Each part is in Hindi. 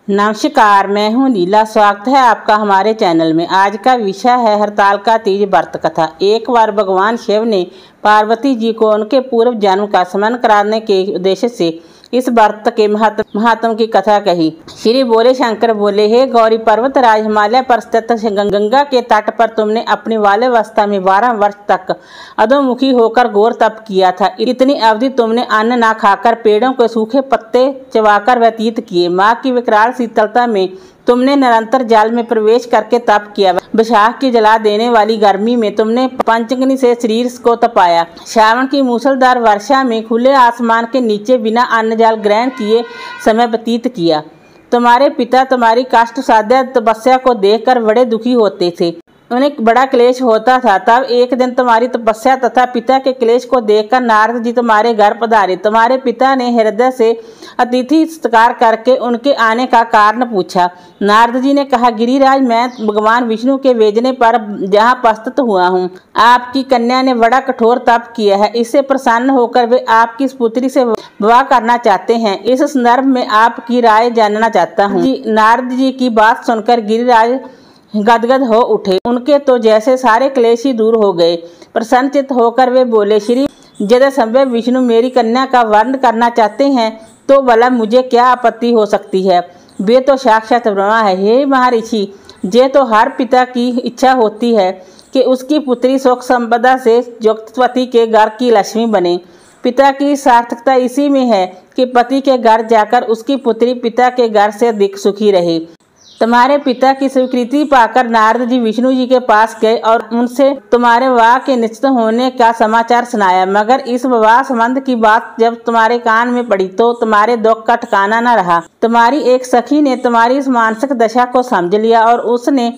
नमस्कार, मैं हूं लीला। स्वागत है आपका हमारे चैनल में। आज का विषय है हरतालिका तीज व्रत कथा। एक बार भगवान शिव ने पार्वती जी को उनके पूर्व जन्म का स्मरण कराने के उद्देश्य से इस व्रत के महात्म की कथा कही। श्री बोले शंकर बोले, हे गौरी पर्वतराज, हिमालय पर स्थित गंगा के तट पर तुमने अपनी बाल्यावस्था में 12 वर्ष तक अधोमुखी होकर घोर तप किया था। इतनी अवधि तुमने अन्न न खाकर पेड़ों के सूखे पत्ते चबाकर व्यतीत किए। माँ की विकराल शीतलता में तुमने निरंतर जल में प्रवेश करके तप किया। वैशाख की जला देने वाली गर्मी में तुमने पंचग्नि से शरीर को तपाया। श्रावण की मूसलधार वर्षा में खुले आसमान के नीचे बिना अन्न जल ग्रहण किए समय व्यतीत किया। तुम्हारे पिता तुम्हारी कष्ट साध्य तपस्या को देखकर बड़े दुखी होते थे। उन्हें बड़ा क्लेश होता था। तब एक दिन तुम्हारी तपस्या तथा पिता के क्लेश को देखकर नारद जी तुम्हारे घर पधारे। तुम्हारे पिता ने हृदय से अतिथि सत्कार करके उनके आने का कारण पूछा। नारद जी ने कहा, गिरिराज, मैं भगवान विष्णु के भेजने पर जहाँ उपस्थित हुआ हूँ। आपकी कन्या ने बड़ा कठोर तप किया है। इससे प्रसन्न होकर वे आपकी पुत्री से विवाह करना चाहते हैं। इस संदर्भ में आपकी राय जानना चाहता हूँ। नारद जी की बात सुनकर गिरिराज गदगद हो उठे। उनके तो जैसे सारे क्लेश ही दूर हो गए। प्रसन्नचित्त होकर वे बोले, श्री यदि संभव विष्णु मेरी कन्या का वर्ण करना चाहते हैं तो भला मुझे क्या आपत्ति हो सकती है। वे तो साक्षात ब्रह्मा है। हे महर्षि, ये तो हर पिता की इच्छा होती है कि उसकी पुत्री सुख संपदा से युक्त पति के घर की लक्ष्मी बने। पिता की सार्थकता इसी में है कि पति के घर जाकर उसकी पुत्री पिता के घर से अधिक सुखी रहे। तुम्हारे पिता की स्वीकृति पाकर नारद जी विष्णु जी के पास गए और उनसे तुम्हारे विवाह के निश्चित होने का समाचार सुनाया। मगर इस विवाह संबंध की बात जब तुम्हारे कान में पड़ी तो तुम्हारे दुख का ठिकाना न रहा। तुम्हारी एक सखी ने तुम्हारी इस मानसिक दशा को समझ लिया और उसने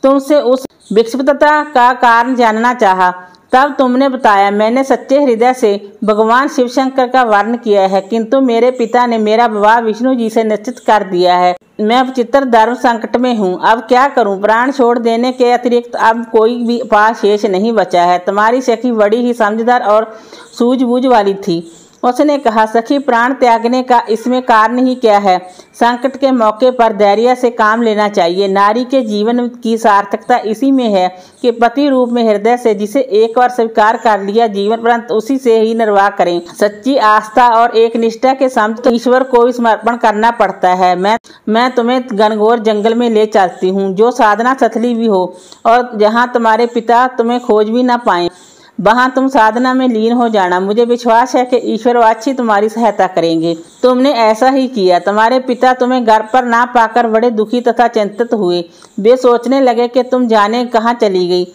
तुमसे उस विक्षिप्तता का कारण जानना चाहा। तब तुमने बताया, मैंने सच्चे हृदय से भगवान शिव शंकर का वर्ण किया है, किंतु मेरे पिता ने मेरा विवाह विष्णु जी से निश्चित कर दिया है। मैं विचित्र धर्म संकट में हूँ। अब क्या करूँ? प्राण छोड़ देने के अतिरिक्त अब कोई भी उपाय शेष नहीं बचा है। तुम्हारी सखी बड़ी ही समझदार और सूझबूझ वाली थी। उसने कहा, सखी, प्राण त्यागने का इसमें कारण ही क्या है? संकट के मौके पर धैर्य से काम लेना चाहिए। नारी के जीवन की सार्थकता इसी में है कि पति रूप में हृदय से जिसे एक बार स्वीकार कर लिया, जीवन पर्यंत उसी से ही निर्वाह करें। सच्ची आस्था और एक निष्ठा के साथ तो ईश्वर को समर्पण करना पड़ता है। मैं तुम्हें घनघोर जंगल में ले चलती हूँ, जो साधना स्थली भी हो और जहाँ तुम्हारे पिता तुम्हें खोज भी न पाए। वहाँ तुम साधना में लीन हो जाना। मुझे विश्वास है कि ईश्वर अच्छी तुम्हारी सहायता करेंगे। तुमने ऐसा ही किया। तुम्हारे पिता तुम्हें घर पर ना पाकर बड़े दुखी तथा चिंतित हुए। वे सोचने लगे कि तुम जाने कहाँ चली गई।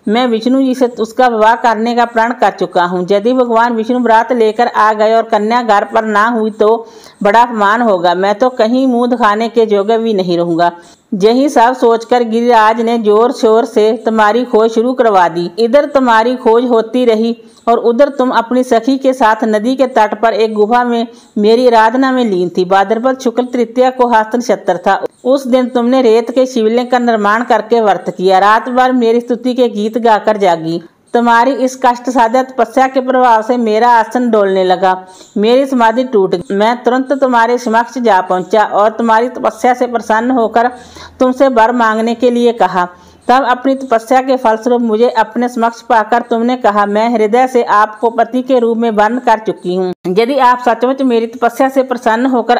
मैं विष्णु जी से उसका विवाह करने का प्रण कर चुका हूँ। यदि भगवान विष्णु व्रत लेकर आ गए और कन्या घर पर ना हुई तो बड़ा अपमान होगा। मैं तो कहीं मुंह दिखाने के योग्य भी नहीं रहूंगा। यही सब सोचकर गिरिराज ने जोर शोर से तुम्हारी खोज शुरू करवा दी। इधर तुम्हारी खोज होती रही और उधर तुम अपनी सखी के साथ नदी के तट पर एक गुफा में मेरी आराधना में लीन थी। भाद्रपद शुक्ल तृतीया को हस्त नक्षत्र था। उस दिन तुमने रेत के शिवलिंग का निर्माण करके व्रत किया। रात भर मेरी स्तुति के गीत गाकर जागी। तुम्हारी इस कष्ट साध्य तपस्या के प्रभाव से मेरा आसन डोलने लगा। मेरी समाधि टूट गई। मैं तुरंत तुम्हारे समक्ष जा पहुंचा और तुम्हारी तपस्या से प्रसन्न होकर तुमसे वर मांगने के लिए कहा। तब अपनी तपस्या के फलस्वरूप मुझे अपने समक्ष पाकर तुमने कहा, मैं हृदय से आपको पति के रूप में वर्ण कर चुकी हूँ। यदि आप सचमुच मेरी तपस्या से प्रसन्न होकर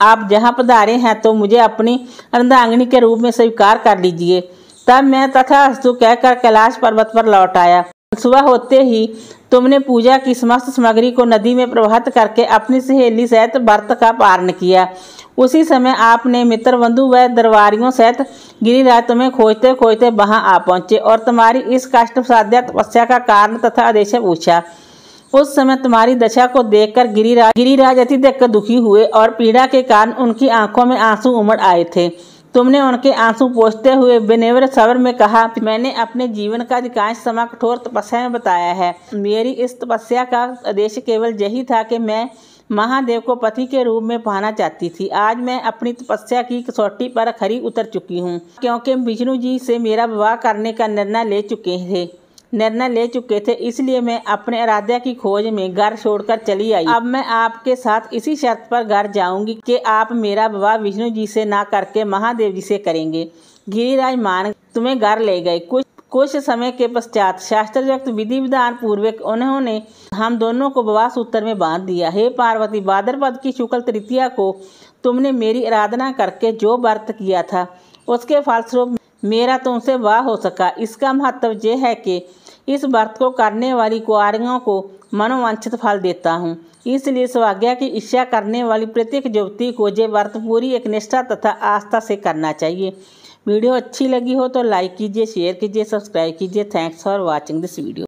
आप जहाँ पधारे हैं तो मुझे अपनी अर्धांगिनी के रूप में स्वीकार कर लीजिए। तब मैं तथास्तु कहकर कैलाश पर्वत पर लौट आया। सुबह होते ही तुमने पूजा की समस्त सामग्री को नदी में प्रवाहित करके अपनी सहेली सहित व्रत का पारण किया। उसी समय आपने मित्र बंधु व दरबारियों सहित गिरिराज तुम्हें खोजते खोजते वहां आ पहुंचे और तुम्हारी इस कष्ट साध्य तपस्या का कारण तथा आदेश पूछा। उस समय तुम्हारी दशा को देखकर गिरिराज अत्यधिक दुखी हुए और पीड़ा के कारण उनकी आंखों में आंसू उमड़ आए थे। तुमने उनके आंसू पोंछते हुए विनम्र स्वर में कहा, मैंने अपने जीवन का अधिकांश समय कठोर तपस्या में बताया है। मेरी इस तपस्या का उद्देश्य केवल यही था कि मैं महादेव को पति के रूप में पाना चाहती थी। आज मैं अपनी तपस्या की कसौटी पर खरी उतर चुकी हूँ, क्योंकि विष्णु जी से मेरा विवाह करने का निर्णय ले चुके थे। निर्णय ले चुके थे, इसलिए मैं अपने आराध्या की खोज में घर छोड़कर चली आई। अब मैं आपके साथ इसी शर्त पर घर जाऊंगी कि आप मेरा विवाह विष्णु जी से ना करके महादेव जी से करेंगे। गिरिराज मान तुम्हें घर ले गए। कुछ समय के पश्चात शास्त्रोक्त विधि विधान पूर्वक उन्होंने हम दोनों को विवाह सूत्र में बांध दिया। हे पार्वती, भाद्रपद की शुक्ल तृतीया को तुमने मेरी आराधना करके जो व्रत किया था, उसके फलस्वरूप मेरा तुमसे विवाह हो सका। इसका महत्व यह है कि इस व्रत को करने वाली कुंवारियों को मनोवांछित फल देता हूँ। इसलिए सौभाग्य की इच्छा करने वाली प्रत्येक युवती को ये व्रत पूरी एक निष्ठा तथा आस्था से करना चाहिए। वीडियो अच्छी लगी हो तो लाइक कीजिए, शेयर कीजिए, सब्सक्राइब कीजिए। Thanks for watching this video.